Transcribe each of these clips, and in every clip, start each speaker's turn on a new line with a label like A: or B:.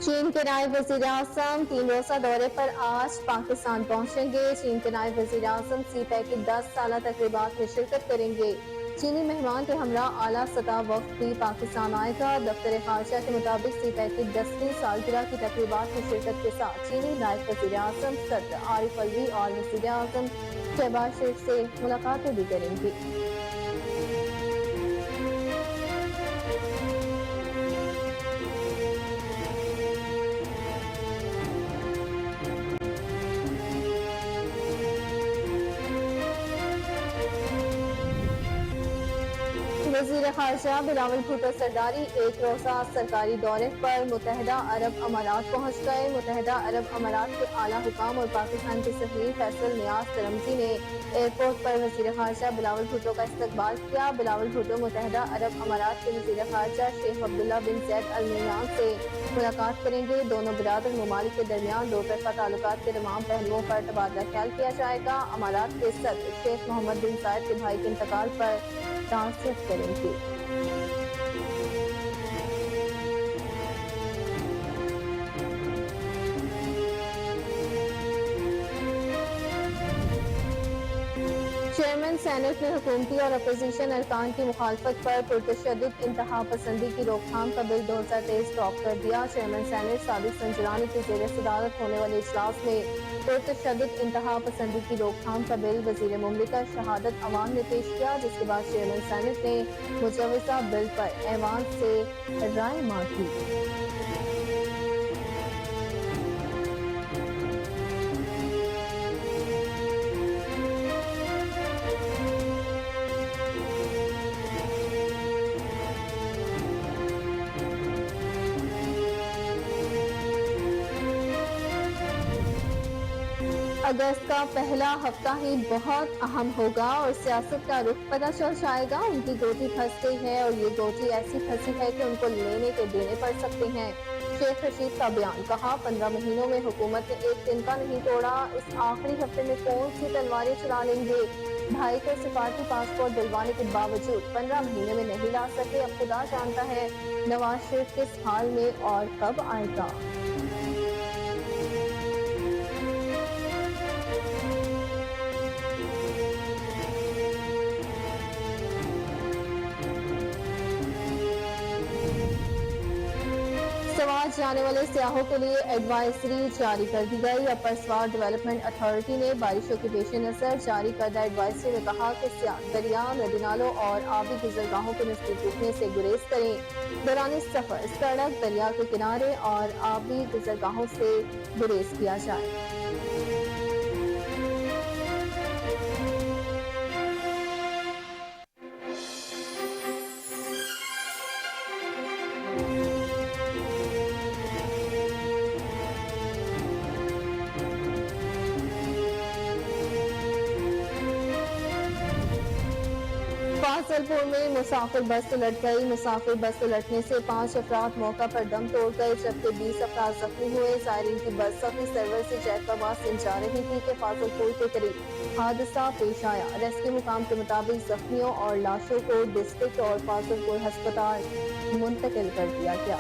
A: چین کے نائب وزیر اعظم 3 روزہ دورے پر آج پاکستان پہنچیں گے۔ چین کے نائب وزیر اعظم سی پیک کی 10 سالہ تقریبات میں شرکت کریں گے۔ چینی مہمان کے ہمراہ اعلیٰ سطح وفد بھی پاکستان آئے گا۔ دفتر خارجہ کے مطابق سی پیک کی 10ویں سالگرہ کی تقریبات میں شرکت کے ساتھ چینی نائب وزیر اعظم صدر عارف الوی اور وزیر اعظم شہباز شریف سے ملاقاتیں بھی کریں گے۔ وزیر خارجہ بلاول بھٹو سرداری 1 روزہ سرکاری دورے پر متحدہ عرب امارات پہنچ گئے۔ متحدہ عرب امارات کے اعلیٰ حکام اور پاکستان کے سفیر فیصل نیاز ترمزی نے ایئرپورٹ پر وزیر خارجہ بلاول بھٹو کا استقبال کیا۔ بلاول بھٹو متحدہ عرب امارات کے وزیر خارجہ شیخ عبداللہ بن زید ال نہیان سے ملاقات کریں گے۔ دونوں برادر ممالک کے درمیان دو طرفہ تعلقات کے تمام پہلوؤں پر تبادلہ خیال کیا جائے گا۔ امارات کے صدر شیخ محمد بن زائد کے بھائی کے انتقال پر تعزیت کریں گے۔ چیئرمین سینیٹ نے حکومتی اور اپوزیشن ارکان کی مخالفت پر پرتشدد انتہا پسندی کی روک تھام کا بل 2023 ڈراپ کر دیا۔ چیئرمین سینیٹ صادق سنجرانی کی زیر صدارت ہونے والے اجلاس میں پرتشدد انتہا پسندی کی روک تھام کا بل وزیر مملکت شہادت عوام نے پیش کیا، جس کے بعد چیئرمین سینیٹ نے مجوزہ بل پر ایوان سے رائے مانگی۔ اگست کا پہلا ہفتہ ہی بہت اہم ہوگا اور سیاست کا رخ پتہ چل جائے گا۔ ان کی گوٹی پھنس گئی ہے اور یہ گوٹی ایسی پھنسی ہے کہ ان کو لینے کے دینے پڑ سکتے ہیں۔ شیخ رشید کا بیان، کہا 15 مہینوں میں حکومت نے ایک دن کا نہیں توڑا، اس آخری ہفتے میں کون سی تلواریں چلا لیں گے۔ بھائی کو سفارتی پاسپورٹ دلوانے کے باوجود 15 مہینے میں نہیں لا سکے، اب خدا جانتا ہے نواز شریف کس حال میں اور کب آئے گا۔ سوات جانے والے سیاحوں کے لیے ایڈوائزری جاری کر دی گئی۔ اپر سوات ڈیولپمنٹ اتھارٹی نے بارشوں کے پیش نظر جاری کردہ ایڈوائزری میں کہا کہ سیاح دریا، ندی نالوں اور آبی گزرگاہوں کے نزدیک رکنے سے گریز کریں۔ دوران سفر سڑک، دریا کے کنارے اور آبی گزرگاہوں سے گریز کیا جائے۔ فاضل پور میں مسافر بس الٹ گئی۔ مسافر بس الٹنے سے 5 افراد موقع پر دم توڑ گئے جبکہ 20 افراد زخمی ہوئے۔ زائرین کی بس سخی سرور سے جیکاباد سے جا رہی تھی کہ فاضل پور کے قریب حادثہ پیش آیا۔ ریسکیو حکام کے مطابق زخمیوں اور لاشوں کو ڈسٹرکٹ اور فاضل پور ہسپتال منتقل کر دیا گیا۔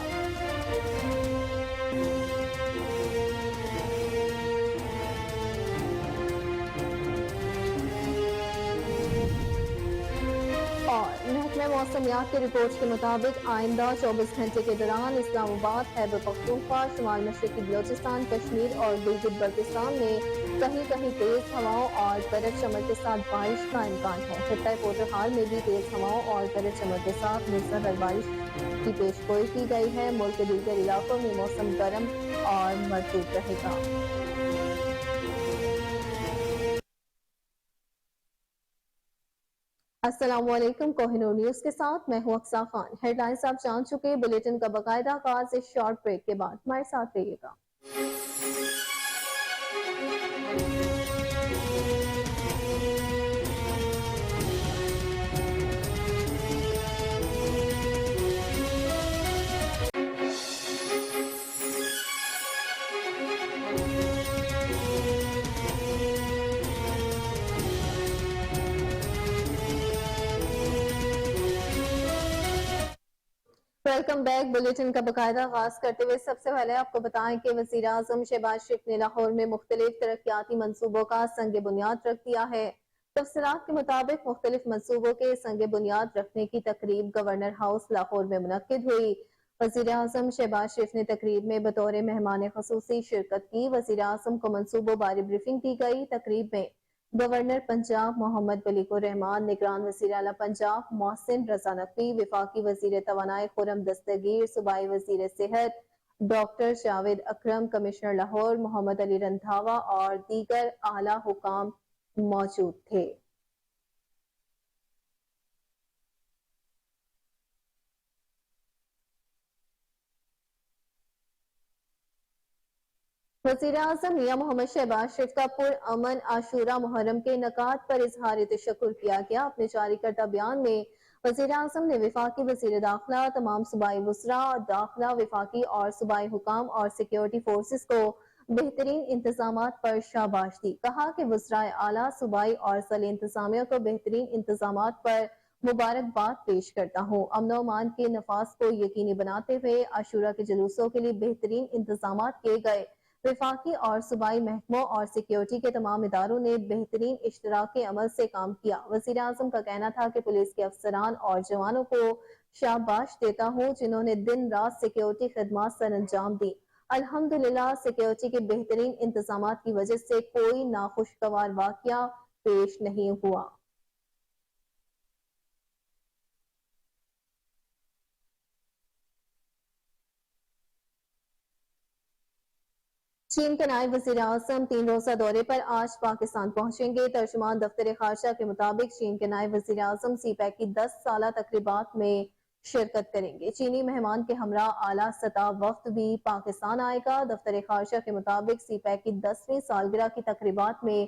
A: اور محکمہ موسمیات کی رپورٹ کے مطابق آئندہ 24 گھنٹے کے دوران اسلام آباد، خیبر پختونخوا، شمال مشرقی بلوچستان، کشمیر اور گلگت بلتستان میں کہیں کہیں تیز ہواؤں اور گرج چمک کے ساتھ بارش کا امکان ہے۔ خطہ پوٹرحال میں بھی تیز ہواؤں اور گرج چمک کے ساتھ موسلادھار بارش کی پیش گوئی کی گئی ہے۔ ملک کے دیگر علاقوں میں موسم گرم اور مرطوب رہے گا۔ السلام علیکم، کوہ نور نیوز کے ساتھ میں ہوں اقصیٰ خان۔ ہیڈ لائنز آپ جان چکے، بلیٹن کا باقاعدہ آغاز اس شارٹ بریک کے بعد، ہمارے ساتھ رہیے گا۔ ویلکم ویلکم بیک بلیٹن کا باقاعدہ آغاز کرتے ہوئے سب سے پہلے آپ کو بتائیں کہ وزیر اعظم شہباز شریف نے لاہور میں مختلف ترقیاتی منصوبوں کا سنگ بنیاد رکھ دیا ہے۔ تفصیلات کے مطابق مختلف منصوبوں کے سنگ بنیاد رکھنے کی تقریب گورنر ہاؤس لاہور میں منعقد ہوئی۔ وزیر اعظم شہباز شریف نے تقریب میں بطور مہمان خصوصی شرکت کی۔ وزیر اعظم کو منصوبوں بارے بریفنگ دی گئی۔ تقریب میں گورنر پنجاب محمد ولیق الرحمان، نگران وزیر اعلیٰ پنجاب محسن رضا نقوی، وفاقی وزیر توانائی خرم دستگیر، صوبائی وزیر صحت ڈاکٹر جاوید اکرم، کمشنر لاہور محمد علی رندھاوا اور دیگر اعلیٰ حکام موجود تھے۔ وزیر اعظم میاں محمد شہباز شریف کا پرامن عاشورہ محرم کے انعقاد پر اظہار تشکر کیا گیا۔ اپنے جاری کردہ بیان میں وزیر اعظم نے وفاقی وزیر داخلہ، تمام صوبائی وزراء داخلہ، وفاقی اور صوبائی حکام اور سیکیورٹی فورسز کو بہترین انتظامات پر شاباش دی۔ کہا کہ وزرائے اعلیٰ، صوبائی اور ضلعی انتظامیہ کو بہترین انتظامات پر مبارکباد پیش کرتا ہوں۔ امن و امان کے نفاذ کو یقینی بناتے ہوئے عاشورہ کے جلوسوں کے لیے بہترین انتظامات کیے گئے۔ وفاقی اور صوبائی محکموں اور سیکیورٹی کے تمام اداروں نے بہترین اشتراک عمل سے کام کیا۔ وزیر اعظم کا کہنا تھا کہ پولیس کے افسران اور جوانوں کو شاباش دیتا ہوں جنہوں نے دن رات سیکیورٹی خدمات سر انجام دی۔ الحمدللہ سیکیورٹی کے بہترین انتظامات کی وجہ سے کوئی ناخوشگوار واقعہ پیش نہیں ہوا۔ چین کے نائب وزیر اعظم 3 روزہ دورے پر آج پاکستان پہنچیں گے۔ ترجمان دفتر خارجہ کے مطابق چین کے نائب وزیر اعظم سی پیک کی 10 سالہ تقریبات میں شرکت کریں گے۔ چینی مہمان کے ہمراہ اعلیٰ سطح وفد بھی پاکستان آئے گا۔ دفتر خارجہ کے مطابق سی پیک کی 10ویں سالگرہ کی تقریبات میں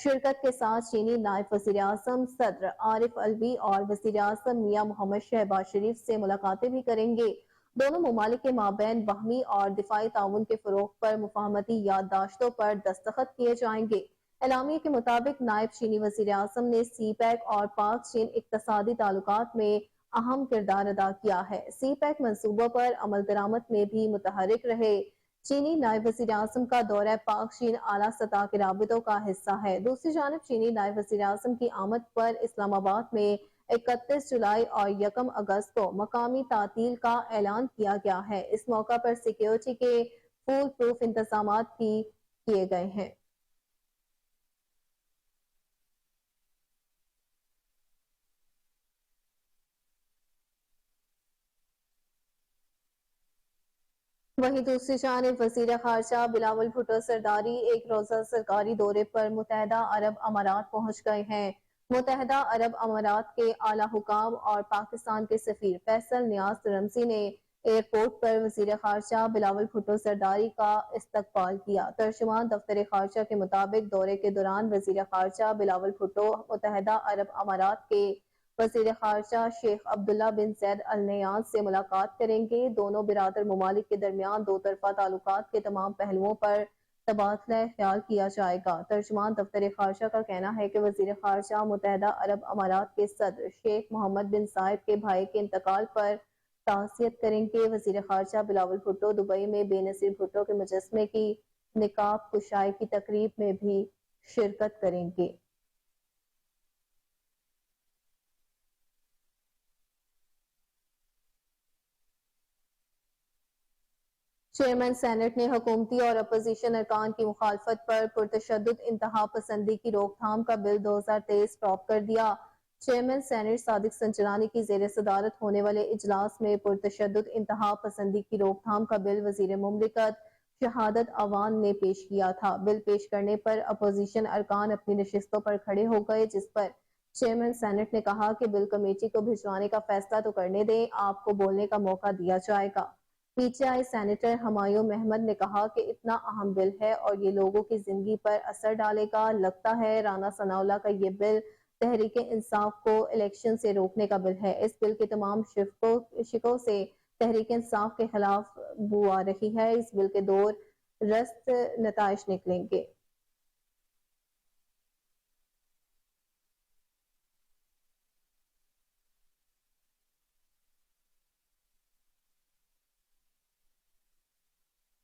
A: شرکت کے ساتھ چینی نائب وزیر اعظم صدر عارف الوی اور وزیر اعظم میاں محمد شہباز شریف سے ملاقاتیں بھی کریں گے۔ دونوں ممالک کے مابین باہمی اور دفاعی تعاون کے فروغ پر مفاہمتی یادداشتوں پر دستخط کیے جائیں گے۔ اعلامیے کے مطابق نائب چینی وزیر اعظم نے سی پیک اور پاک چین اقتصادی تعلقات میں اہم کردار ادا کیا ہے۔ سی پیک منصوبوں پر عمل درآمد میں بھی متحرک رہے۔ چینی نائب وزیر اعظم کا دورہ پاک چین اعلیٰ سطح کے رابطوں کا حصہ ہے۔ دوسری جانب چینی نائب وزیر اعظم کی آمد پر اسلام آباد میں 31 جولائی اور 1 اگست کو مقامی تعطیل کا اعلان کیا گیا ہے۔ اس موقع پر سیکیورٹی کے فول پروف انتظامات بھی کیے گئے ہیں۔ وہیں دوسری جانب وزیر خارجہ بلاول بھٹو زرداری ایک روزہ سرکاری دورے پر متحدہ عرب امارات پہنچ گئے ہیں۔ متحدہ عرب امارات کے اعلیٰ حکام اور پاکستان کے سفیر فیصل نیاز رمزی نے ایئرپورٹ پر وزیر خارجہ بلاول بھٹو زرداری کا استقبال کیا۔ ترجمان دفتر خارجہ کے مطابق دورے کے دوران وزیر خارجہ بلاول بھٹو متحدہ عرب امارات کے وزیر خارجہ شیخ عبداللہ بن زید ال نہیان سے ملاقات کریں گے۔ دونوں برادر ممالک کے درمیان دو طرفہ تعلقات کے تمام پہلوؤں پر تبادلہ خیال کیا جائے گا۔ ترجمان دفتر خارجہ کا کہنا ہے کہ وزیر خارجہ متحدہ عرب امارات کے صدر شیخ محمد بن زائد کے بھائی کے انتقال پر تعزیت کریں گے۔ وزیر خارجہ بلاول بھٹو دبئی میں بے نظیر بھٹو کے مجسمے کی نقاب کشائی کی تقریب میں بھی شرکت کریں گے۔ چیئرمین سینٹ نے حکومتی اور اپوزیشن ارکان کی مخالفت پر پرتشدد انتہا پسندی کی روک تھام کا بل 2023 ڈراپ کر دیا۔ چیئرمین سینٹ صادق سنجرانی کی زیر صدارت ہونے والے اجلاس میں پرتشدد انتہا پسندی کی روک تھام کا بل وزیر مملکت شہادت عوان نے پیش کیا تھا۔ بل پیش کرنے پر اپوزیشن ارکان اپنی نشستوں پر کھڑے ہو گئے، جس پر چیئرمین سینٹ نے کہا کہ بل کمیٹی کو بھجوانے کا فیصلہ تو کرنے دیں، آپ کو بولنے کا موقع دیا جائے گا۔ P T I senator Humayun Mohammad نے کہا کہ اتنا اہم بل ہے اور یہ لوگوں کی زندگی پر اثر ڈالے گا۔ لگتا ہے رانا ثناء اللہ کا یہ بل تحریک انصاف کو الیکشن سے روکنے کا بل ہے۔ اس بل کے تمام شقوں سے تحریک انصاف کے خلاف بو آ رہی ہے۔ اس بل کے دور رست نتائج نکلیں گے۔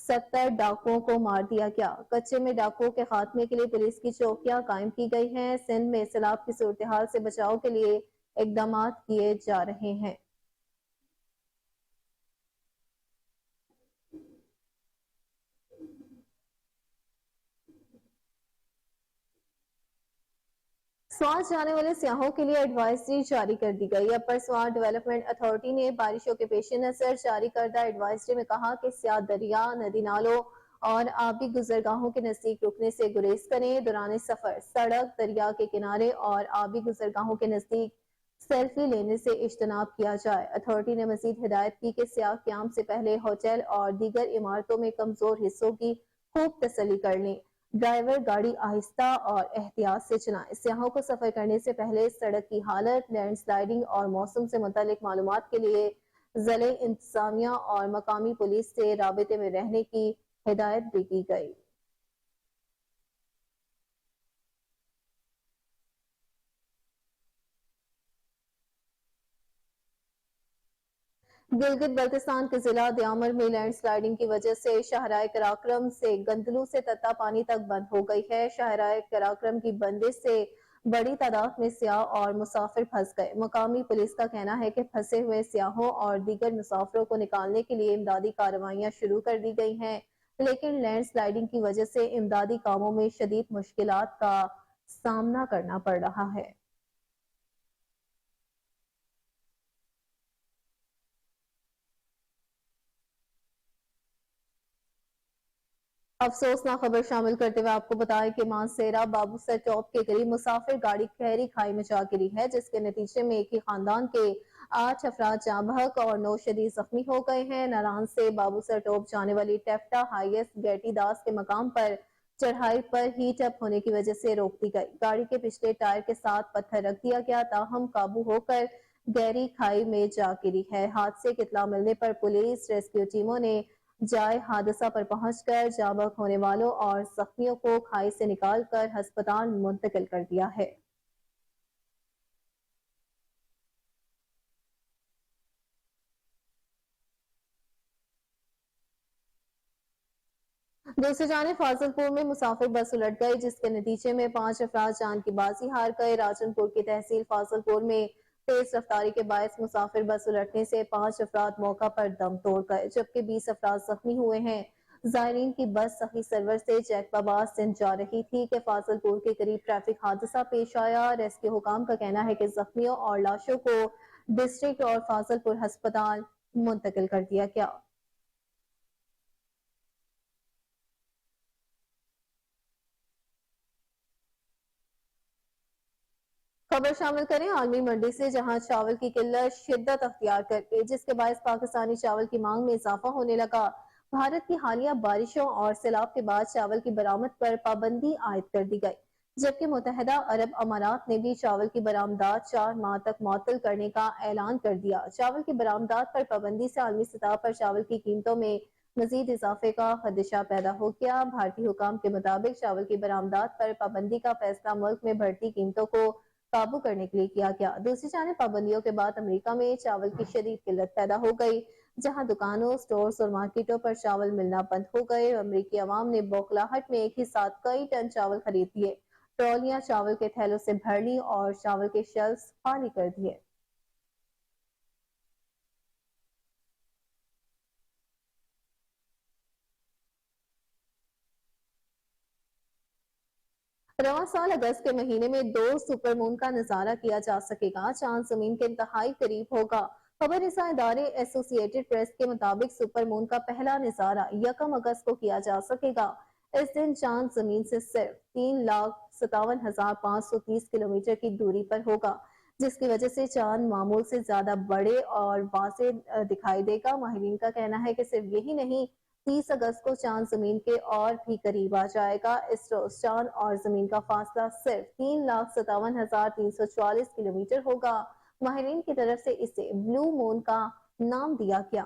A: 70 ڈاکوؤں کو مار دیا گیا۔ کچے میں ڈاکوؤں کے خاتمے کے لیے پولیس کی چوکیاں قائم کی گئی ہیں۔ سندھ میں سیلاب کی صورتحال سے بچاؤ کے لیے اقدامات کیے جا رہے ہیں۔ سوات جانے والے سیاحوں کے لیے ایڈوائزری جاری کر دی گئی۔ اپر سوات ڈیولپمنٹ اتھارٹی نے بارشوں کے پیش نظر جاری کردہ ایڈوائزری میں کہا کہ سیاح دریا، ندی نالوں اور آبی گزرگاہوں کے نزدیک رکنے سے گریز کریں۔ دوران سفر سڑک، دریا کے کنارے اور آبی گزرگاہوں کے نزدیک سیلفی لینے سے اجتناب کیا جائے۔ اتھارٹی نے مزید ہدایت کی کہ سیاح قیام سے پہلے ہوٹل اور دیگر عمارتوں میں کمزور حصوں کی خوب تسلی کر لیں۔ ڈرائیور گاڑی آہستہ اور احتیاط سے چلائیں۔ سیاحوں کو سفر کرنے سے پہلے سڑک کی حالت، لینڈ سلائیڈنگ اور موسم سے متعلق معلومات کے لیے ضلعی انتظامیہ اور مقامی پولیس سے رابطے میں رہنے کی ہدایت بھی کی گئی۔ گلگت بلتستان کے ضلع دیامر میں لینڈ سلائیڈنگ کی وجہ سے شاہراہ قراقرم سے گندلو سے تتا پانی تک بند ہو گئی ہے۔ شاہراہ قراقرم کی بندش سے بڑی تعداد میں سیاح اور مسافر پھنس گئے۔ مقامی پولیس کا کہنا ہے کہ پھنسے ہوئے سیاحوں اور دیگر مسافروں کو نکالنے کے لیے امدادی کارروائیاں شروع کر دی گئی ہیں، لیکن لینڈ سلائیڈنگ کی وجہ سے امدادی کاموں میں شدید مشکلات کا سامنا کرنا پڑ رہا ہے۔ افسوسناک خبر شامل کرتے ہوئے آپ کو بتائیں کہ مانسیرا بابو سر ٹاپ کے قریب مسافر گاڑی گہری کھائی میں جا گری ہے، جس کے نتیجے میں ایک ہی خاندان کے 8 افراد جاں بحق اور 9 شدید زخمی ہو گئے ہیں۔ ناران سے بابو سر ٹاپ جانے والی ٹیفٹا ہائیس گیٹی داس کے مقام پر چڑھائی پر ہیٹ اپ ہونے کی وجہ سے روک دی گئی۔ گاڑی کے پچھلے ٹائر کے ساتھ پتھر رکھ دیا گیا، تاہم قابو ہو کر گہری کھائی میں جا گری ہے۔ حادثے کی اطلاع ملنے پر پولیس ریسکیو ٹیموں نے جائے حادثہ پر پہنچ کر جاں بحق ہونے والوں اور زخمیوں کو کھائی سے نکال کر ہسپتال منتقل کر دیا ہے۔ دوسری جانب فاضل پور میں مسافر بس الٹ گئی، جس کے نتیجے میں 5 افراد جان کی بازی ہار گئے۔ راجن پور کی تحصیل فاضل پور میں تیز رفتاری کے باعث مسافر بس الٹنے سے 5 افراد موقع پر دم توڑ گئے، جبکہ 20 افراد زخمی ہوئے ہیں۔ زائرین کی بس سخی سرور سے جیک باباد سندھ جا رہی تھی کہ فاضل پور کے قریب ٹریفک حادثہ پیش آیا۔ ریسکیو حکام کا کہنا ہے کہ زخمیوں اور لاشوں کو ڈسٹرکٹ اور فاضل پور ہسپتال منتقل کر دیا گیا۔ خبر شامل کریں عالمی منڈی سے، جہاں چاول کی قلت شدت اختیار کر گئی، جس کے باعث پاکستانی چاول کی مانگ میں اضافہ ہونے لگا۔ بھارت کی حالیہ بارشوں اور سیلاب کے بعد چاول کی برآمد پر پابندی عائد کر دی گئی، جبکہ متحدہ عرب امارات نے بھی چاول کی برآمدات 4 ماہ تک معطل کرنے کا اعلان کر دیا۔ چاول کی برآمدات پر پابندی سے عالمی سطح پر چاول کی قیمتوں میں مزید اضافے کا خدشہ پیدا ہو گیا۔ بھارتی حکام کے مطابق چاول کی برآمدات پر پابندی کا فیصلہ ملک میں بڑھتی قیمتوں کو قابو کرنے کے لیے کیا گیا۔ دوسری جانب پابندیوں کے بعد امریکہ میں چاول کی شدید قلت پیدا ہو گئی، جہاں دکانوں، سٹورز اور مارکیٹوں پر چاول ملنا بند ہو گئے۔ امریکی عوام نے بوکھلاہٹ میں ایک ہی ساتھ کئی ٹن چاول خرید لیے، ٹرالیاں چاول کے تھیلوں سے بھر لی اور چاول کے شیلفز خالی کر دیے۔ رواں سال اگست کے مہینے میں 2 سپر مون کا نظارہ کیا جا سکے گا۔ چاند زمین کے انتہائی قریب ہوگا۔ خبر رساں ادارے ایسوسی ایٹڈ پریس کے مطابق سپر مون کا پہلا نظارہ 1 اگست کو کیا جا سکے گا۔ اس دن چاند زمین سے صرف 3,57,530 کلومیٹر کی دوری پر ہوگا، جس کی وجہ سے چاند معمول سے زیادہ بڑے اور واضح دکھائی دے گا۔ ماہرین کا کہنا ہے کہ صرف یہی نہیں، 30 اگست کو چاند زمین کے اور بھی قریب آ جائے گا۔ اس روز چاند اور زمین کا فاصلہ صرف 3,57,344 کلومیٹر ہوگا۔ ماہرین کی طرف سے اسے بلو مون کا نام دیا گیا۔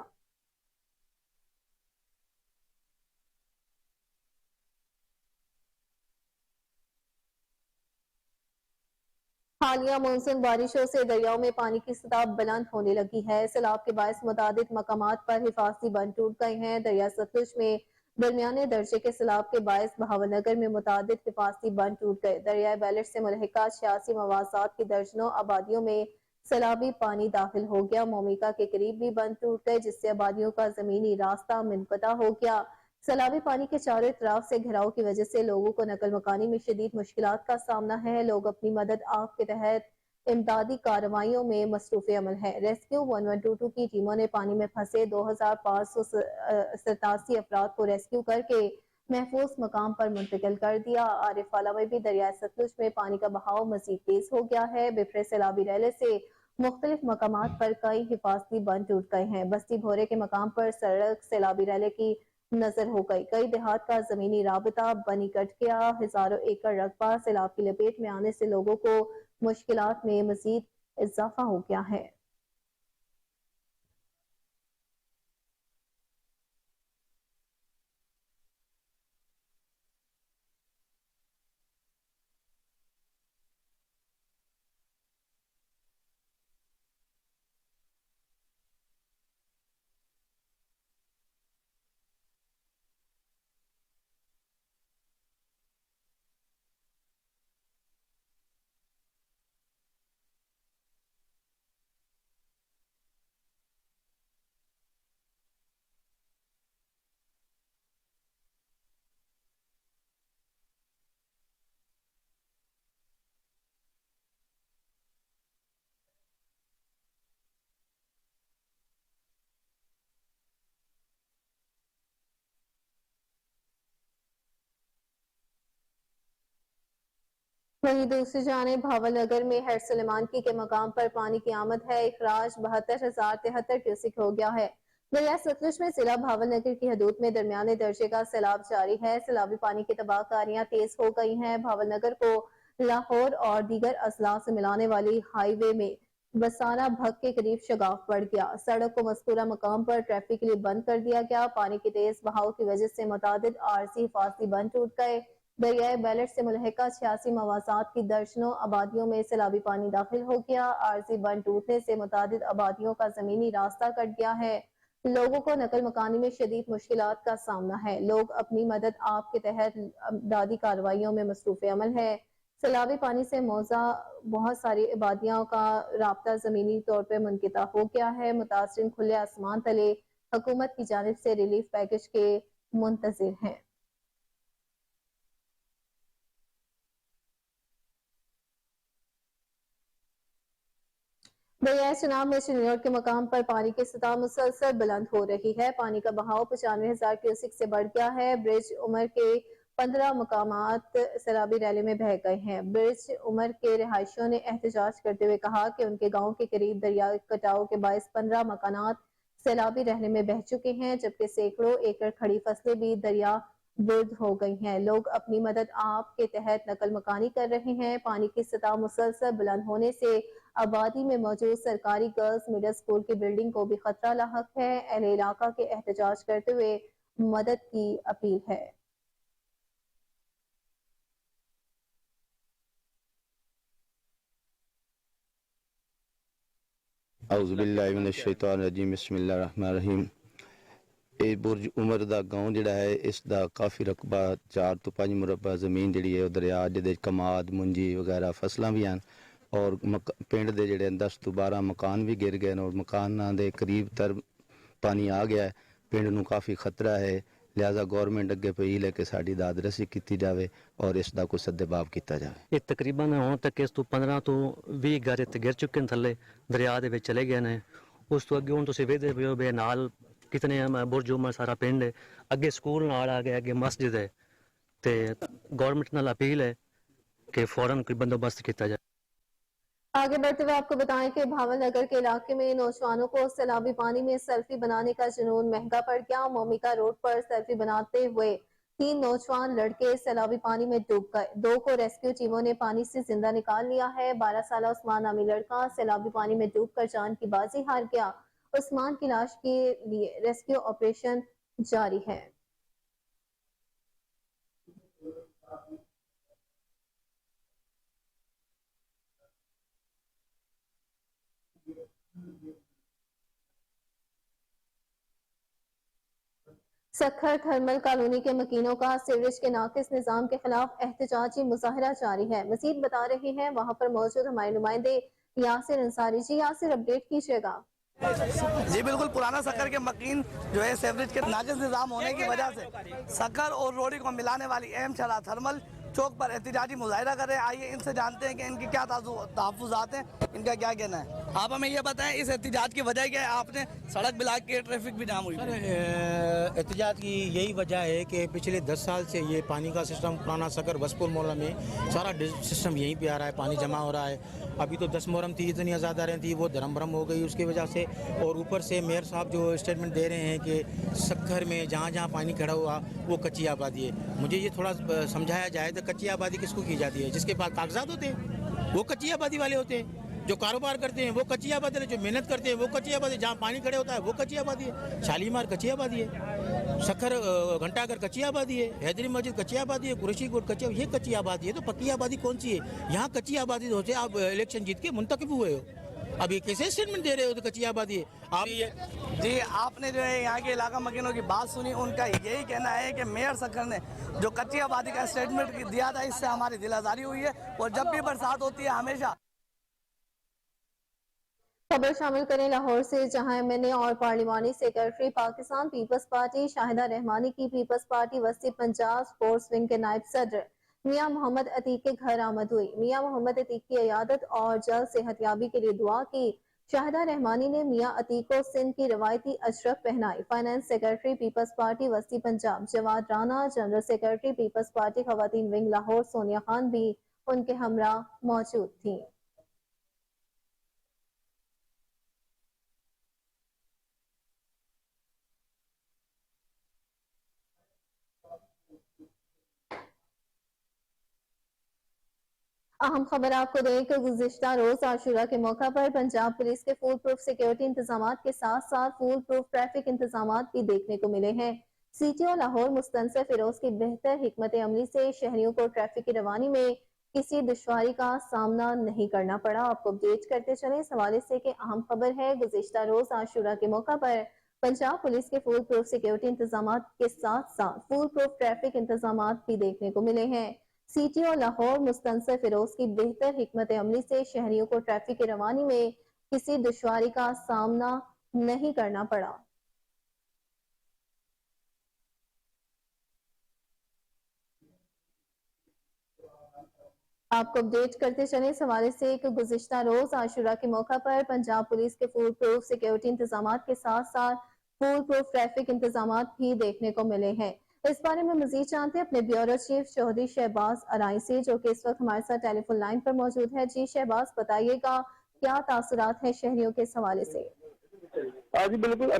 A: حالیہ مونسون بارشوں سے دریاؤں میں پانی کی سطح بلند ہونے لگی ہے۔ سیلاب کے باعث متعدد مقامات پر حفاظتی بند ٹوٹ گئے ہیں۔ دریا ستلج میں درمیانے درجے کے سیلاب کے باعث بہاول نگر میں متعدد حفاظتی بند ٹوٹ گئے۔ دریائے بیلٹ سے ملحقہ 86 مواصلات کی درجنوں آبادیوں میں سیلابی پانی داخل ہو گیا۔ مومیکا کے قریب بھی بند ٹوٹ گئے جس سے آبادیوں کا زمینی راستہ منقطع ہو گیا۔ سیلابی پانی کے چاروں اطراف سے گھیراؤ کی وجہ سے لوگوں کو نقل مکانی میں شدید مشکلات کا سامنا ہے۔ لوگ اپنی مدد آپ کے تحت امدادی کارروائیوں میں مصروف عمل ہے۔ ریسکیو 1122 کی ٹیموں نے پانی میں پھنسے 2587 افراد کو ریسکیو کر کے محفوظ مقام پر منتقل کر دیا۔ عارف والا میں بھی دریائے ستلج میں پانی کا بہاؤ مزید تیز ہو گیا ہے۔ بفرے سیلابی ریلے سے مختلف مقامات پر کئی حفاظتی بند ٹوٹ گئے ہیں۔ بستی بھورے کے مقام پر سڑک سیلابی ریلے کی نظر ہو گئی۔ کئی دیہات کا زمینی رابطہ بنی کٹ گیا۔ ہزاروں ایکڑ رقبہ سیلاب کی لپیٹ میں آنے سے لوگوں کو مشکلات میں مزید اضافہ ہو گیا ہے۔ وہیں دوسری جانب بھاول نگر میں ہیڈ سلیمان کے مقام پر پانی کی آمد ہے۔ اخراج 72,073 کیوسک ہو گیا ہے۔ دریائے ستلج میں ضلع بھاول نگر کی حدود میں درمیانے درجے کا سیلاب جاری ہے۔ سیلابی پانی کی تباہ کاریاں تیز ہو گئی ہیں۔ بھاول نگر کو لاہور اور دیگر اضلاع سے ملانے والی ہائی وے میں بسانہ بھگ کے قریب شگاف پڑ گیا۔ سڑک کو مذکورہ مقام پر ٹریفک کے لیے بند کر دیا گیا۔ پانی کے تیز بہاؤ کی وجہ سے متعدد عارضی حفاظتی بند ٹوٹ گئے۔ دریائے بیلٹ سے ملحقہ 86 مواصلات کی درجنوں آبادیوں میں سیلابی پانی داخل ہو گیا۔ عارضی بند ٹوٹنے سے متعدد آبادیوں کا زمینی راستہ کٹ گیا ہے۔ لوگوں کو نقل مکانی میں شدید مشکلات کا سامنا ہے۔ لوگ اپنی مدد آپ کے تحت امدادی کارروائیوں میں مصروف عمل ہے۔ سیلابی پانی سے موزہ بہت ساری آبادیوں کا رابطہ زمینی طور پر منقطع ہو گیا ہے۔ متاثرین کھلے آسمان تلے حکومت کی جانب سے ریلیف پیکج کے منتظر ہیں۔ دریائے چناب میں چنیوٹ کے مقام پر پانی کی سطح مسلسل بلند ہو رہی ہے۔ پانی کا بہاؤ 95,000 کیوسک سے بڑھ گیا ہے۔ برج عمر کے 15 مقامات سیلابی ریلے میں بہہ گئے ہیں۔ برج عمر کے رہائشیوں نے احتجاج کرتے ہوئے کہا کہ ان کے گاؤں کے قریب دریا کٹاؤ کے باعث 15 مکانات سیلابی رہنے میں بہہ چکے ہیں جبکہ سینکڑوں ایکڑ کھڑی فصلیں بھی دریا گرد ہو گئی ہیں۔ لوگ اپنی مدد آپ کے تحت نقل مکانی کر رہے ہیں۔ پانی کی سطح مسلسل بلند ہونے سے آبادی میں موجود سرکاری گرلز میڈل اسکول کی بلڈنگ کو بھی خطرہ لاحق ہے۔ اہل علاقہ کے احتجاج کرتے ہوئے مدد کی اپیل ہے۔
B: اعوذ باللہ من الشیطان الرجیم بسم اللہ الرحمن الرحیم۔ اے برج عمر دا گاؤں جڑا ہے اس دا کافی رقبہ 4 تو 5 مربع زمین جڑی ہے دریا جدے کماد منجی وغیرہ فصلاں بھی ہیں اور پنڈ دے جڑے 10 تو 12 مکان بھی گر گئے اور مکاناں دے قریب تر پانی آ گیا ہے۔ پنڈ نو کافی خطرہ ہے لہذا گورنمنٹ اگے پئی لے کہ ساڈی داد رسی کیتی جاوے اور اس دا کوئی سدباب کیتا جاوے۔
C: یہ تقریباً ہوں تک اس تو 15 تو 20 گھر تے گر چکے ہیں تھلے دریا دے وچ چلے گئے نے۔ اس تو اگے ہوں تسی ویکھدے پیو بے نال کتنے برج عمر سارا پنڈ ہے، اگے سکول نال آ گیا، اگے مسجد ہے تے گورنمنٹ نال اپیل ہے کہ فوراً کوئی بندوبست کیتا جائے۔
A: آگے بڑھتے ہوئے آپ کو بتائیں کہ بھاول نگر کے علاقے میں نوجوانوں کو سیلابی پانی میں سیلفی بنانے کا جنون مہنگا پڑ گیا۔ مومیکا روڈ پر سیلفی بناتے ہوئے 3 نوجوان لڑکے سیلابی پانی میں ڈوب گئے۔ 2 کو ریسکیو ٹیموں نے پانی سے زندہ نکال لیا ہے۔ 12 سالہ عثمان نامی لڑکا سیلابی پانی میں ڈوب کر جان کی بازی ہار گیا۔ عثمان کی لاش کے لیے ریسکیو آپریشن جاری ہے۔ سکھر تھرمل کالونی کے مکینوں کا سیوریج کے ناقص نظام کے خلاف احتجاجی مظاہرہ جاری ہے. مزید بتا رہے ہیں وہاں پر موجود ہمارے نمائندے یاسر انصاری. جی یاسر، اپڈیٹ کیجیے گا.
D: جی بالکل، پرانا سکھر کے مکین جو ہے سیوریج کے ناقص نظام ہونے کی وجہ سے سکھر اور روڑی کو ملانے والی اہم شاہراہ تھرمل چوک پر احتجاجی مظاہرہ کر رہے ہیں. آئیے ان سے جانتے ہیں کہ ان کی کیا تحفظات ہیں، ان کا کیا کہنا ہے. آپ ہمیں یہ بتائیں اس احتجاج کی وجہ کیا ہے؟ آپ نے سڑک بلاک کی، ٹریفک بھی جام ہوئی.
E: احتجاج کی یہی وجہ ہے کہ پچھلے 10 سال سے یہ پانی کا سسٹم پرانا سکر وسپور محلہ میں سارا سسٹم یہیں پہ آ رہا ہے، پانی جمع ہو رہا ہے. ابھی تو 10 محرم تھی، اتنی آزاد آ رہی تھی، وہ دھرم بھرم ہو گئی اس کی وجہ سے. اور اوپر سے میئر صاحب جو اسٹیٹمنٹ دے رہے ہیں کہ سکھر میں جہاں جہاں پانی کھڑا ہوا وہ کچی آبادی ہے. مجھے یہ تھوڑا سمجھایا جائے تو کچی آبادی کس کو کی جاتی ہے؟ جس کے پاس کاغذات ہوتے ہیں وہ کچی آبادی والے ہوتے ہیں. جو کاروبار کرتے ہیں وہ کچی آبادی ہے، جو محنت کرتے ہیں وہ کچی آبادی، جہاں پانی کھڑے ہوتا ہے وہ کچی آبادی ہے. شالیمار کچی آبادی ہے، سکھر گھنٹہ گھر کچی آبادی ہے، حیدری مسجد کچی آبادی ہے، قریشی کوٹ کچی، یہ کچی آبادی ہے. تو پکی آبادی کون سی ہے؟ یہاں کچی آبادی ہوتے آپ الیکشن جیت کے منتخب ہوئے ہو، اب یہ کیسے اسٹیٹمنٹ دے رہے ہو تو کچی آبادی ہے آپ؟
D: جی آپ نے جو ہے یہاں کے علاقہ مکینوں کی بات سنی، ان کا یہی کہنا ہے کہ میئر سکھر نے جو کچی آبادی کا اسٹیٹمنٹ دیا تھا اس سے ہماری دل آزاری ہوئی ہے، اور جب بھی برسات ہوتی ہے ہمیشہ.
A: خبر شامل کریں لاہور سے، جہاں ایم این اے اور پارلیمانی سیکرٹری پاکستان پیپلز پارٹی شاہدہ رحمانی کی پیپلز پارٹی وسطی پنجاب سپورٹس ونگ کے نائب صدر میاں محمد عتیق کے گھر آمد ہوئی. میاں محمد عتیق کی عیادت اور جلد صحت یابی کے لیے دعا کی. شاہدہ رحمانی نے میاں عتیق کو سندھ کی روایتی اشرف پہنائی. فائنانس سیکرٹری پیپلز پارٹی وسطی پنجاب جواد رانا، جنرل سیکرٹری پیپلز پارٹی خواتین ونگ لاہور سونیا خان بھی ان کے ہمراہ موجود تھیں. اہم خبر آپ کو دیں کہ گزشتہ روز عاشورہ کے موقع پر پنجاب پولیس کے فول پروف سیکیورٹی انتظامات کے ساتھ ساتھ فول پروف ٹریفک انتظامات بھی دیکھنے کو ملے ہیں. C T O Lahore Mustansar Feroz کی بہتر حکمت عملی سے شہریوں کو ٹریفک کی روانی میں کسی دشواری کا سامنا نہیں کرنا پڑا. آپ کو اپڈیٹ کرتے چلیں اس حوالے سے کہ اہم خبر ہے گزشتہ روز عاشورہ کے موقع پر پنجاب پولیس کے فول پروف سیکیورٹی انتظامات کے ساتھ ساتھ فول پروف ٹریفک انتظامات بھی دیکھنے کو ملے ہیں. C T O Lahore Mustansar Feroz کی بہتر حکمت عملی سے شہریوں کو ٹریفک کی روانی میں کسی دشواری کا سامنا نہیں کرنا پڑا. آپ کو اپڈیٹ کرتے چلیں اس حوالے سے کہ گزشتہ روز عاشورہ کے موقع پر پنجاب پولیس کے فول پروف سیکیورٹی انتظامات کے ساتھ ساتھ فول پروف ٹریفک انتظامات بھی دیکھنے کو ملے ہیں. اس بارے میں مزید جانتے ہیں اپنے بیورو چیف چودھری شہباز ارائی سے، جو کہ اس وقت ہمارے ساتھ ٹیلی فون لائن پر موجود ہے. جی شہباز، بتائیے گا کیا تاثرات ہیں شہریوں کے اس حوالے سے؟
F: جی بالکل،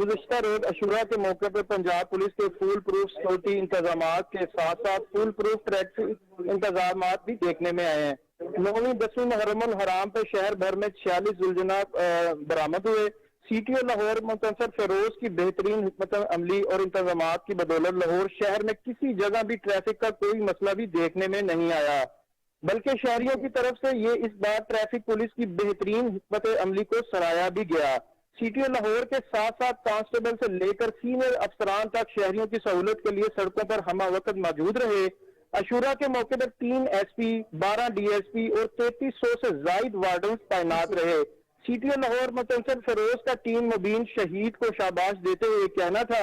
F: گزشتہ روز عاشورہ کے موقع پر پنجاب پولیس کے فول پروف سیکورٹی انتظامات کے ساتھ ساتھ فول پروف ٹریفک انتظامات بھی دیکھنے میں آئے ہیں. 9ویں 10ویں محرم الحرام پہ شہر بھر میں 46 زلزلہ برآمد ہوئے. C T O Lahore Mustansar Feroz کی بہترین حکمت عملی اور انتظامات کی بدولت لاہور شہر میں کسی جگہ بھی ٹریفک کا کوئی مسئلہ بھی دیکھنے میں نہیں آیا، بلکہ شہریوں کی طرف سے یہ اس بار ٹریفک پولیس کی بہترین حکمت عملی کو سراہا بھی گیا. سی ٹی او لاہور کے ساتھ ساتھ کانسٹیبل سے لے کر سینئر افسران تک شہریوں کی سہولت کے لیے سڑکوں پر ہمہ وقت موجود رہے. عاشورہ کے موقع پر 3 S P, 12 D S P اور 3300 سے زائد وارڈنز تعینات رہے. C T O Lahore Mustansar Feroz کا ٹیم مبین شہید کو شاباش دیتے ہوئے کہنا تھا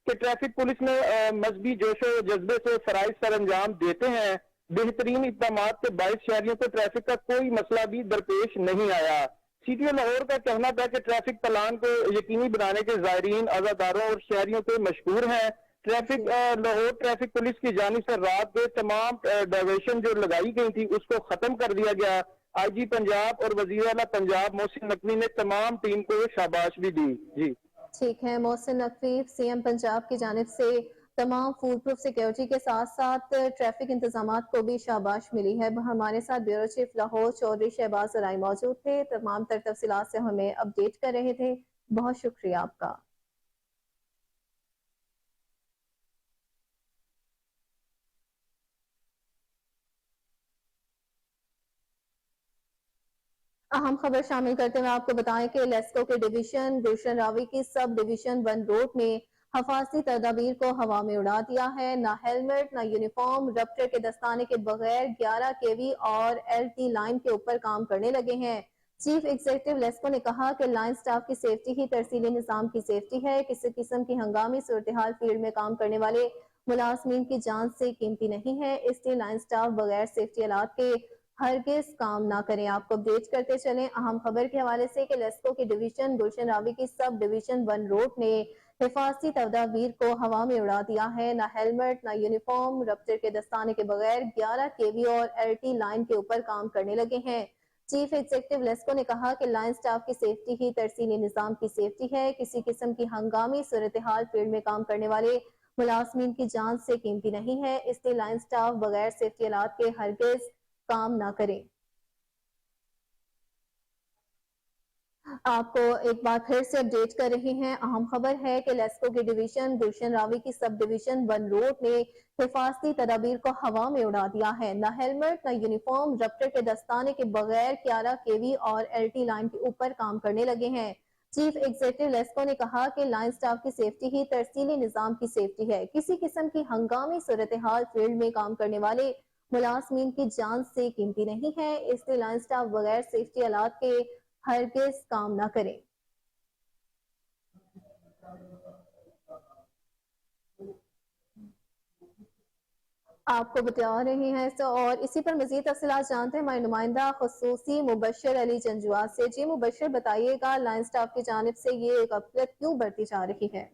F: کہ ٹریفک پولیس میں مذہبی جوش و جذبے سے فرائض سر انجام دیتے ہیں. بہترین اقدامات کے باعث شہریوں کو ٹریفک کا کوئی مسئلہ بھی درپیش نہیں آیا. سی ٹی او لاہور کا کہنا تھا کہ ٹریفک پلان کو یقینی بنانے کے زائرین، عزاداروں اور شہریوں کے مشکور ہیں. لاہور ٹریفک پولیس کی جانب سے رات کے تمام ڈائیورشن جو لگائی گئی تھی اس کو ختم کر دیا گیا. آئی جی پنجاب اور وزیر اعلیٰ پنجاب محسن نقوی نے تمام ٹیم کو شاباش بھی دی. جی
A: ٹھیک ہے، محسن نقوی سی ایم پنجاب کی جانب سے تمام فول پروف سیکیورٹی کے ساتھ ساتھ ٹریفک انتظامات کو بھی شاباش ملی ہے. ہمارے ساتھ بیورو چیف لاہور چودھری شہباز ارائی موجود تھے، تمام تر تفصیلات سے ہمیں اپڈیٹ کر رہے تھے. بہت شکریہ آپ کا. اہم خبر شامل کرتے ہوئے آپ کو بتائیں کہ لیسکو کے ڈویژن گلشن راوی کی سب ڈویژن 1 روڈ میں حفاظتی تدابیر کو ہوا میں اڑا دیا ہے، نہ ہیلمٹ نہ یونیفارم، رپٹر کے دستانے کے بغیر 11 kV اور LT لائن کے اوپر کام کرنے لگے ہیں۔ چیف ایگزیکٹو لیسکو نے کہا کہ لائن سٹاف کی سیفٹی ہی ترسیلی نظام کی سیفٹی ہے، کسی قسم کی ہنگامی صورتحال فیلڈ میں کام کرنے والے ملازمین کی جان سے قیمتی نہیں ہے، اس لیے لائن سٹاف بغیر سیفٹی آلات کے ہرگز کام نہ کریں۔ آپ کو اپڈیٹ کرتے چلیں اہم خبر کے حوالے سے کہ لیسکو کی ڈویژن گلشن راوی کی سب ڈویژن 1 روڈ نے حفاظتی تدابیر کو ہوا میں اڑا دیا ہے، نہ ہیلمٹ نہ یونیفارم، رپٹر کے دستانے کے بغیر 11 kV اور LT لائن کے اوپر کام کرنے لگے ہیں۔ چیف ایگزیکٹو لیسکو نے کہا کہ لائن سٹاف کی سیفٹی ہی ترسیلی نظام کی سیفٹی ہے، کسی قسم کی ہنگامی صورتحال فیلڈ میں کام کرنے والے ملازمین کی جان سے قیمتی نہیں ہے، اس لیے لائن سٹاف بغیر سیفٹی آلات کے ہرگز کام نہ کریں۔ آپ کو ایک بار پھر سے اپڈیٹ کر رہے ہیں، اہم خبر ہے کہ لیسکو کی ڈویژن گلشن راوی کی سب ڈویژن 1 روڈ نے حفاظتی تدابیر کو ہوا میں اڑا دیا ہے، نہ ہیلمٹ نہ یونیفارم، رپٹر کے دستانے کے بغیر 11 kV اور LT لائن کے اوپر کام کرنے لگے ہیں۔ چیف ایگزیکٹو لیسکو نے کہا کہ لائن سٹاف کی سیفٹی ہی ترسیلی نظام کی سیفٹی ہے، کسی قسم کی ہنگامی صورتحال فیلڈ میں کام کرنے والے ملازمین کی جان سے قیمتی نہیں ہے، اس لیے لائن سٹاف بغیر سیفٹی آلات کے ہرگز کام نہ کریں۔ آپ کو بتا رہے ہیں اور اسی پر مزید تفصیلات جانتے ہیں ہمارے نمائندہ خصوصی مبشر علی جنجواد سے۔ جی مبشر، بتائیے گا لائن سٹاف کی جانب سے یہ غفلت کیوں بڑھتی جا رہی ہے؟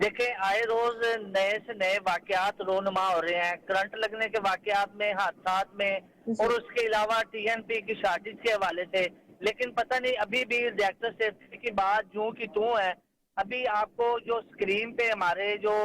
G: دیکھیں، آئے روز نئے سے نئے واقعات رونما ہو رہے ہیں، کرنٹ لگنے کے واقعات میں، حادثات میں، اور اس کے علاوہ TNP کی شارٹیج کے حوالے سے، لیکن پتہ نہیں ابھی بھی ریئیکٹر سیفٹی کی بات جوں کی توں ہے۔ ابھی آپ کو جو سکرین پہ ہمارے جو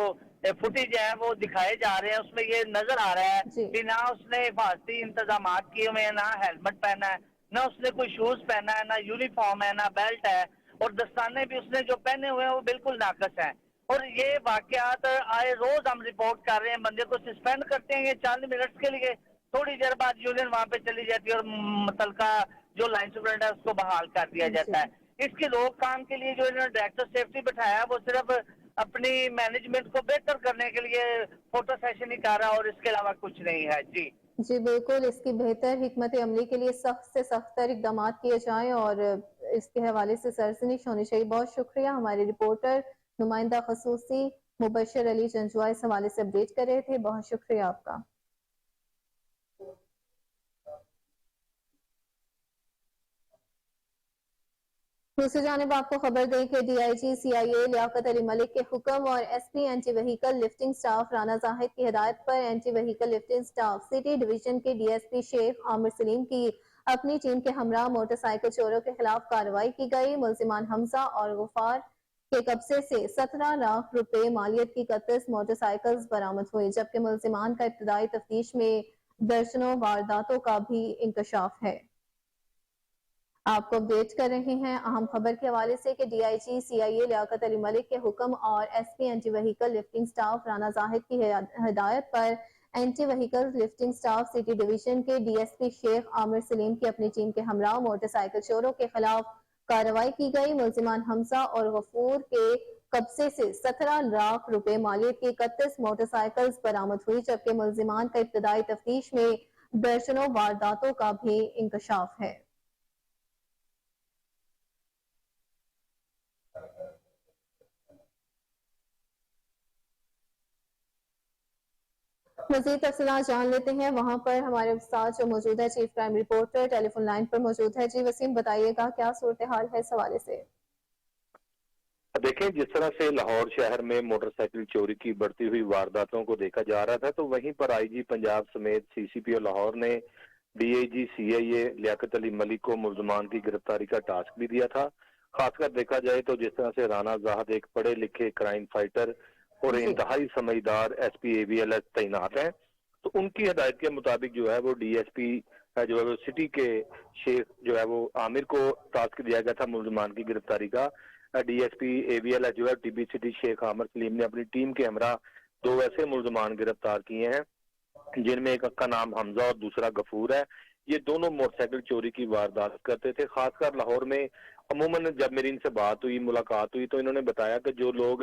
G: فوٹیج ہے وہ دکھائے جا رہے ہیں، اس میں یہ نظر آ رہا ہے کہ نہ اس نے حفاظتی انتظامات کیے ہوئے ہیں، نہ ہیلمٹ پہنا ہے، نہ اس نے کوئی شوز پہنا ہے، نہ یونیفارم ہے، نہ بیلٹ ہے، اور دستانے بھی اس نے جو پہنے ہوئے ہیں وہ بالکل ناقص ہیں۔ اور یہ واقعات آئے روز ہم رپورٹ کر رہے ہیں، بندے کو سسپینڈ کرتے ہیں یہ 40 منٹ کے لیے، تھوڑی دیر بعد یونین وہاں پہ چلی جاتی ہے اور متعلقہ جو لائن سپرنٹ ہے اس کو بحال کر دیا جاتا ہے۔ اس کی روک تھام کے لیے جو انہوں نے ڈائریکٹر سیفٹی بٹھایا ہے وہ صرف اپنی مینجمنٹ کو بہتر کرنے کے لیے فوٹو سیشن ہی کر رہا ہے اور اس کے علاوہ کچھ نہیں ہے۔
A: جی بالکل، اس کی بہتر حکمت عملی کے لیے سخت سے سخت تر اقدامات کیے جائیں اور اس کے حوالے سے سرزنش ہونی چاہیے۔ بہت شکریہ، ہمارے رپورٹر نمائندہ خصوصی مبشر علی جنجواد اس حوالے سے اپڈیٹ کر رہے تھے، بہت شکریہ آپ کا۔ دوسری جانب آپ کو خبر دیں کہ DIG CIA لیاقت علی ملک کے حکم اور SP anti vehicle lifting staff Rana Zahid کی ہدایت پر anti vehicle lifting staff city division کے DSP شیخ عامر سلیم کی اپنی ٹیم کے ہمراہ موٹر سائیکل چوروں کے خلاف کارروائی کی گئی۔ ملزمان حمزہ اور غفار کے قبضے سے 17 لاکھ روپے مالیت کی 31 موٹر سائیکلز برآمد ہوئی، جبکہ ملزمان کا ابتدائی تفتیش میں درجنوں وارداتوں کا بھی انکشاف ہے۔ آپ کو اپڈیٹ کر رہے ہیں اہم خبر کے حوالے سے کہ DIG CIA لیاقت علی ملک کے حکم اور SP anti vehicle lifting staff Rana Zahid کی ہدایت پر anti vehicle lifting staff city division کے DSP شیخ عامر سلیم کی اپنی ٹیم کے ہمراہ موٹر سائیکل چوروں کے خلاف کارروائی کی گئی۔ ملزمان حمزہ اور غفور کے قبضے سے 17 لاکھ روپے مالیت کی 31 موٹر سائیکلز برآمد ہوئی، جبکہ ملزمان کا ابتدائی تفتیش میں درجنوں وارداتوں کا بھی انکشاف ہے۔ مزید تفصیلات جان لیتے ہیں، وہاں پر ہمارے ساتھ جو موجود ہے چیف کرائم رپورٹر ٹیلی فون لائن پر موجود ہے۔ جی وسیم، بتائیے گا کیا صورتحال ہے اس حوالے سے؟
H: دیکھیں، جس طرح سے لاہور شہر میں موٹر سائیکل چوری کی بڑھتی ہوئی وارداتوں کو دیکھا جا رہا تھا، تو وہیں پر IG پنجاب سمیت CCPO لاہور نے DIG CIA لیاقت علی ملک کو ملزمان کی گرفتاری کا ٹاسک بھی دیا تھا۔ خاص کر دیکھا جائے تو جس طرح سے رانا زاہد ایک پڑھے لکھے کرائم فائٹر اور انتہائی سمجھدار SP AVLS تعینات ہیں، تو ان کی ہدایت کے مطابق جو ہے وہ DSP جو ہے وہ سٹی کے شیخ جو ہے وہ عامر کو ٹاسک دیا گیا تھا ملزمان کی گرفتاری کا۔ DSP AVLS جو ہے TB سٹی شیخ عامر سلیم نے اپنی ٹیم کے ہمراہ 2 ایسے ملزمان گرفتار کیے ہیں جن میں ایک کا نام حمزہ اور دوسرا غفور ہے۔ یہ دونوں موٹر سائیکل چوری کی واردات کرتے تھے۔ خاص کر لاہور میں عموماً جب میری ان سے بات ہوئی، ملاقات ہوئی، تو انہوں نے بتایا کہ جو لوگ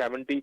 H: 70